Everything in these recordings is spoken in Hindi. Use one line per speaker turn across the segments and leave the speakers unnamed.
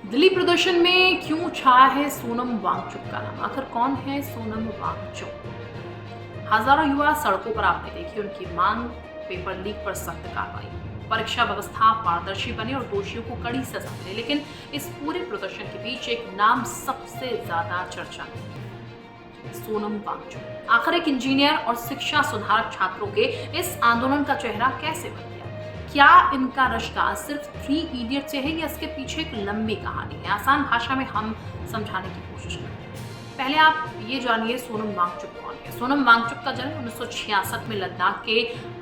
दिल्ली प्रदर्शन में क्यों छाया है सोनम वांगचुक का नाम? आखिर कौन है सोनम वांगचुक? हजारों युवा सड़कों पर आपने देखी उनकी मांग, पेपर लीक पर सख्त कार्रवाई, परीक्षा व्यवस्था पारदर्शी बने और दोषियों को कड़ी सजा मिले। लेकिन इस पूरे प्रदर्शन के बीच एक नाम सबसे ज्यादा चर्चा में, सोनम वांगचुक। आखिर एक इंजीनियर और शिक्षा सुधारक छात्रों के इस आंदोलन का चेहरा कैसे बन गया? क्या इनका रिश्ता सिर्फ 3 इडियट से है या इसके पीछे एक लंबी कहानी है? आसान भाषा में हम समझाने की कोशिश करते हैं। पहले आप ये जानिए सोनम वांगचुक कौन है। सोनम वांगचुक का जन्म 1966 में लद्दाख के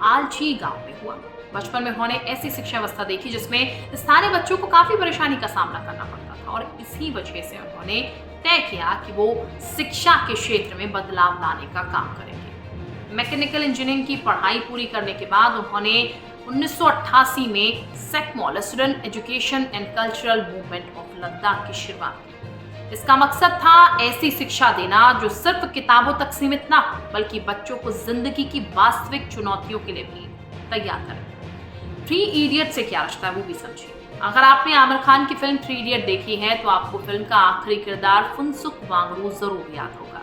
आलची गांव में हुआ। बचपन में उन्होंने ऐसी शिक्षा व्यवस्था देखी जिसमें स्थानीय बच्चों को काफी परेशानी का सामना करना पड़ता था और इसी वजह से उन्होंने तय किया कि वो शिक्षा के क्षेत्र में बदलाव लाने का काम करेंगे। मैकेनिकल इंजीनियरिंग की पढ़ाई पूरी करने के बाद उन्होंने 1988 में SECMOL student education and cultural movement of Ladakh की शुरुआत की। इसका मकसद था ऐसी शिक्षा देना जो सिर्फ किताबों तक सीमित ना हो बल्कि बच्चों को जिंदगी की वास्तविक चुनौतियों के लिए भी तैयार करे। 3 इडियट से क्या रिश्ता है वो भी समझिए। अगर आपने आमिर खान की फिल्म 3 इडियट देखी है तो आपको फिल्म का आखिरी किरदार फुनसुक वांगडू जरूर याद होगा।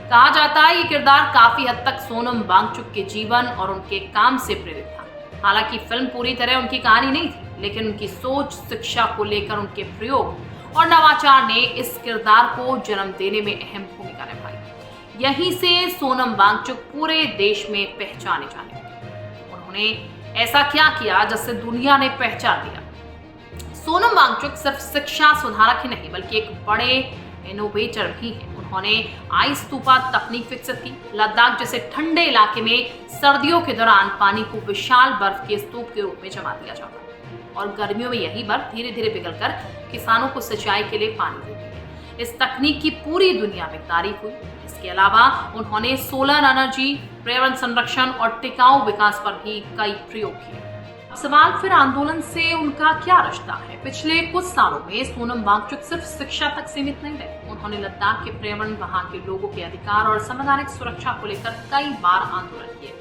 कहा जाता है ये किरदार काफी हद तक सोनम वांगचुक के जीवन और उनके काम से प्रेरित था। हालांकि फिल्म पूरी तरह उनकी कहानी नहीं थी, लेकिन उनकी सोच, शिक्षा को लेकर उनके प्रयोग और नवाचार ने इस किरदार को जन्म देने में अहम भूमिका निभाई। यहीं से सोनम वांगचुक पूरे देश में पहचाने जाने लगी। उन्होंने ऐसा क्या किया जिससे दुनिया ने पहचान लिया? सोनम वांगचुक सिर्फ शिक्षा सुधारक ही नहीं बल्कि एक बड़े इनोवेटर भी हैं। उन्होंने आइस स्तूपा तकनीक विकसित की। लद्दाख जैसे ठंडे इलाके में सर्दियों के दौरान पानी को विशाल बर्फ के स्तूप के रूप में जमा दिया जाता और गर्मियों में यही बर्फ धीरे धीरे पिघलकर किसानों को सिंचाई के लिए पानी देती है। इस तकनीक की पूरी दुनिया में तारीफ हुई। इसके अलावा उन्होंने सोलर एनर्जी, पर्यावरण संरक्षण और टिकाऊ विकास पर भी कई प्रयोग किए। सवाल फिर आंदोलन से उनका क्या रिश्ता है? पिछले कुछ सालों में सोनम वांगचुक सिर्फ शिक्षा तक सीमित नहीं रहे। उन्होंने लद्दाख के पर्यावरण, वहां के लोगों के अधिकार और संवैधानिक सुरक्षा को लेकर कई बार आंदोलन किए।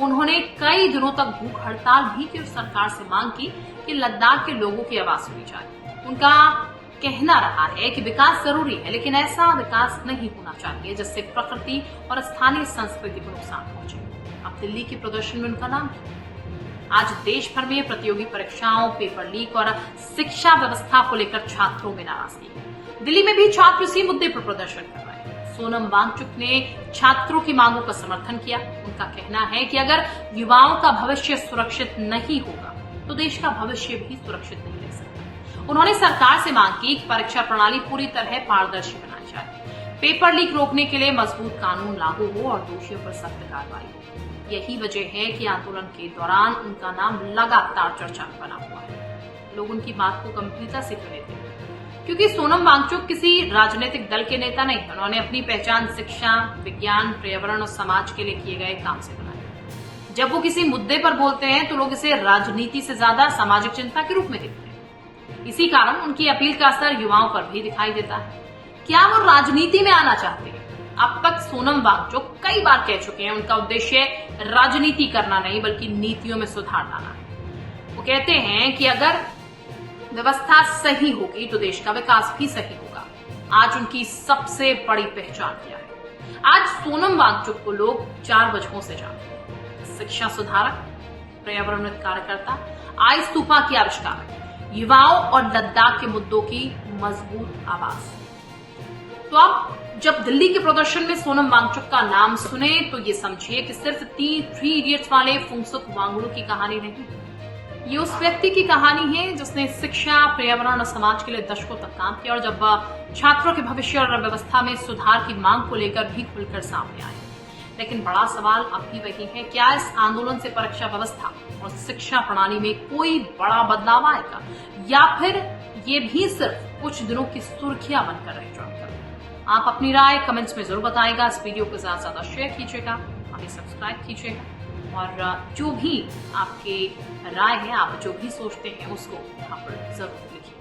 उन्होंने कई दिनों तक भूख हड़ताल भी की और सरकार से मांग की कि लद्दाख के लोगों की आवाज सुनी जाए। उनका कहना रहा है कि विकास जरूरी है लेकिन ऐसा विकास नहीं होना चाहिए जिससे प्रकृति और स्थानीय संस्कृति को नुकसान पहुंचे। अब दिल्ली के प्रदर्शन में उनका नाम है। आज देश भर में प्रतियोगी परीक्षाओं, पेपर लीक और शिक्षा व्यवस्था को लेकर छात्रों में नाराजगी है। दिल्ली में भी छात्र इसी मुद्दे पर प्रदर्शन कर रहे हैं। सोनम वांगचुक ने छात्रों की मांगों का समर्थन किया। उनका कहना है कि अगर युवाओं का भविष्य सुरक्षित नहीं होगा तो देश का भविष्य भी सुरक्षित नहीं रह सकता। उन्होंने सरकार से मांग की कि परीक्षा प्रणाली पूरी तरह पारदर्शी बनाई जाए, पेपर लीक रोकने के लिए मजबूत कानून लागू हो और दोषियों पर सख्त कार्रवाई हो। यही वजह है कि आंदोलन के दौरान उनका नाम लगातार चर्चा में बना हुआ है। लोग उनकी बात को गंभीरता से क्यों लेते हैं? क्योंकि सोनम वांगचुक किसी राजनीतिक दल के नेता नहीं। उन्होंने अपनी पहचान शिक्षा, विज्ञान, पर्यावरण और समाज के लिए किए गए काम से बनाई। जब वो किसी मुद्दे पर बोलते हैं तो लोग इसे राजनीति से ज्यादा सामाजिक चिंता के रूप में देखते हैं। इसी कारण उनकी अपील का असर युवाओं पर भी दिखाई देता है। क्या वो राजनीति में आना चाहते हैं? अब तक सोनम वांगचुक कई बार कह चुके हैं उनका उद्देश्य राजनीति करना नहीं बल्कि नीतियों में सुधार लाना है। वो कहते हैं कि अगर व्यवस्था सही होगी तो देश का विकास भी सही होगा। आज उनकी सबसे बड़ी पहचान क्या है? आज सोनम वांगचुक को लोग 4 वजहों से जानते हैं: शिक्षा सुधारक, पर्यावरण कार्यकर्ता, आइस स्तूपा की आविष्कारक, युवाओं और लद्दाख के मुद्दों की मजबूत आवाज। तो अब जब दिल्ली के प्रदर्शन में सोनम वांगचुक का नाम सुने तो ये समझिए कि सिर्फ 3 इडियट्स वाले फुनसुक वांगडू की कहानी नहीं, ये उस व्यक्ति की कहानी है जिसने शिक्षा, पर्यावरण और समाज के लिए दशकों तक काम किया और जब छात्रों के भविष्य और व्यवस्था में सुधार की मांग को लेकर भी खुलकर सामने आए। लेकिन बड़ा सवाल अब भी वही है, क्या इस आंदोलन से परीक्षा व्यवस्था और शिक्षा प्रणाली में कोई बड़ा बदलाव आएगा या फिर ये भी सिर्फ कुछ दिनों की सुर्खियां बनकर रह जाएगा? आप अपनी राय कमेंट्स में जरूर बताइएगा। इस वीडियो को ज्यादा से ज्यादा शेयर कीजिएगा, हमें सब्सक्राइब कीजिएगा और जो भी आपके राय है, आप जो भी सोचते हैं उसको यहाँ पर जरूर लिखिए।